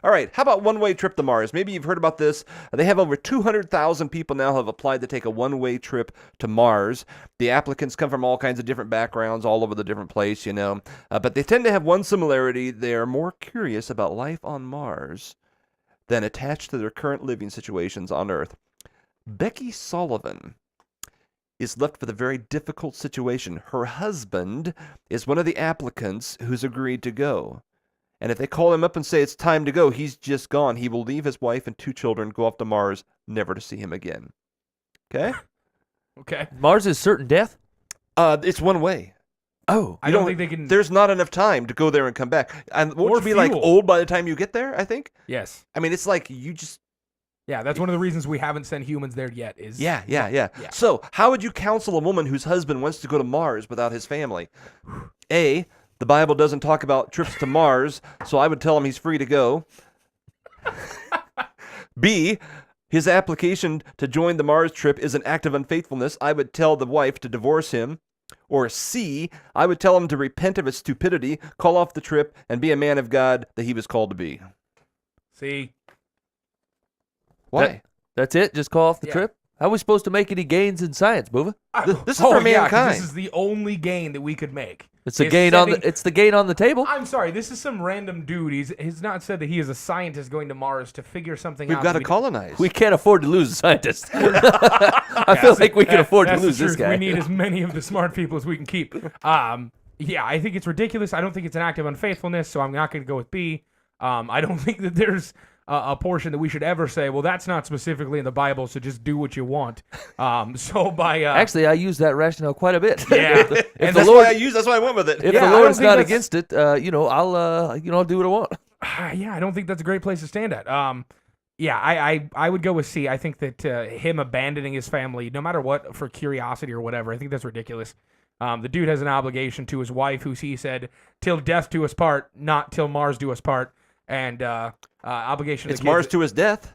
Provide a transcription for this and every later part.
All right, how about one-way trip to Mars? Maybe you've heard about this. They have over 200,000 people now have applied to take a one-way trip to Mars. The applicants come from all kinds of different backgrounds, all over the different place, but they tend to have one similarity. They are more curious about life on Mars than attached to their current living situations on Earth. Becky Sullivan is left with a very difficult situation. Her husband is one of the applicants who's agreed to go. And if they call him up and say it's time to go, he's just gone. He will leave his wife and 2 children, go off to Mars, never to see him again. Okay? Okay. Mars is certain death? It's one way. Oh. I don't think they can... There's not enough time to go there and come back. And won't you be like old by the time you get there, I think? Yes. I mean, it's like you just... Yeah, that's one of the reasons we haven't sent humans there yet. Yeah. So, how would you counsel a woman whose husband wants to go to Mars without his family? A, the Bible doesn't talk about trips to Mars, so I would tell him he's free to go. B, his application to join the Mars trip is an act of unfaithfulness. I would tell the wife to divorce him. Or C, I would tell him to repent of his stupidity, call off the trip, and be a man of God that he was called to be. See? Why? That's it? Just call off the trip? How are we supposed to make any gains in science, Bova? This is for mankind. This is the only gain that we could make. It's the gain on the table. I'm sorry, this is some random dude. He's not said that he is a scientist going to Mars to figure something out. We've got to colonize. We can't afford to lose a scientist. I feel like we can afford to lose this guy. We need as many of the smart people as we can keep. Yeah, I think it's ridiculous. I don't think it's an act of unfaithfulness, so I'm not going to go with B. I don't think that there's a portion that we should ever say, well, that's not specifically in the Bible, so just do what you want. Actually, I use that rationale quite a bit. Yeah, and that's why I went with it. If the Lord's not against it, I'll do what I want. Yeah, I don't think that's a great place to stand at. Yeah, I would go with C. I think that him abandoning his family, no matter what, for curiosity or whatever, I think that's ridiculous. The dude has an obligation to his wife, who he said, till death do us part, not till Mars do us part. And obligation. It's Mars to his death.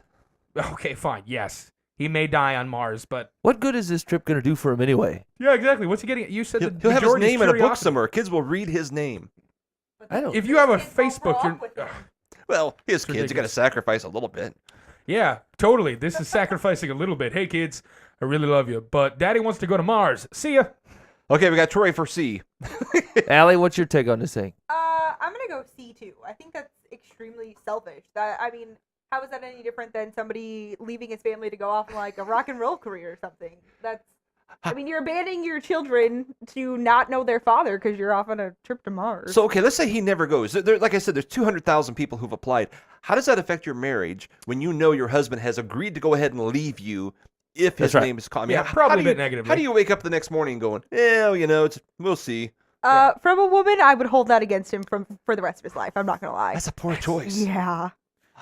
Okay, fine. Yes, he may die on Mars, but what good is this trip going to do for him anyway? Yeah, exactly. What's he getting? You said he'll have his name in a book somewhere. Kids will read his name. I don't. If you have a Facebook, well, his kids are going to sacrifice a little bit. Yeah, totally. This is sacrificing a little bit. Hey, kids, I really love you, but Daddy wants to go to Mars. See ya. Okay, we got Troy for C. Allie, what's your take on this thing? I'm gonna go C too. I think that's extremely selfish. I mean, how is that any different than somebody leaving his family to go off on like a rock and roll career or something? I mean, you're abandoning your children to not know their father because you're off on a trip to Mars. So, okay, let's say he never goes. Like I said, there's 200,000 people who've applied. How does that affect your marriage when you know your husband has agreed to go ahead and leave you if his name is called? Yeah, probably a bit negatively. How do you wake up the next morning going, we'll see? From a woman, I would hold that against him for the rest of his life. I'm not gonna lie. That's a poor choice. Yeah.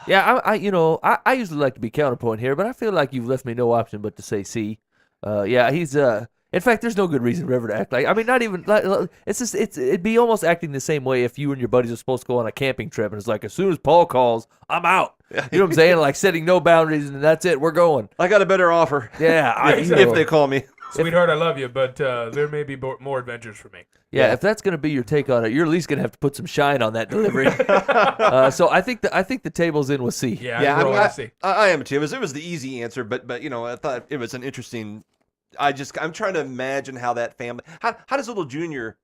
Yeah, I usually like to be counterpoint here, but I feel like you've left me no option but to say C. Yeah, he's in fact, there's no good reason for ever to act like. I mean, not even. It's just it'd be almost acting the same way if you and your buddies are supposed to go on a camping trip, and it's like as soon as Paul calls, I'm out. You know what I'm saying? Like setting no boundaries, and that's it. We're going. I got a better offer. Yeah, if they call me. Sweetheart, I love you, but there may be more adventures for me. Yeah, if that's going to be your take on it, you're at least going to have to put some shine on that delivery. So I think the table's in with C. I am too. It was the easy answer, but I thought it was an interesting. I'm trying to imagine how that family. How does little Junior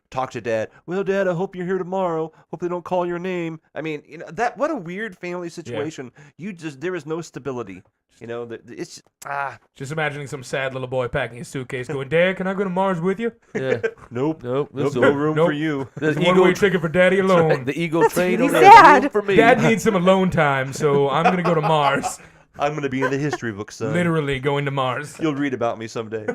talk to Dad? Well, Dad, I hope you're here tomorrow. Hope they don't call your name. I mean, what a weird family situation. Yeah. There is no stability. It's just imagining some sad little boy packing his suitcase, going, "Dad, can I go to Mars with you?" Yeah. Nope. No room for you. There's one-way ticket for Daddy alone. Right. The Eagle train. He's sad. For me. Dad needs some alone time, so I'm gonna go to Mars. I'm gonna be in the history books, son. Literally going to Mars. You'll read about me someday.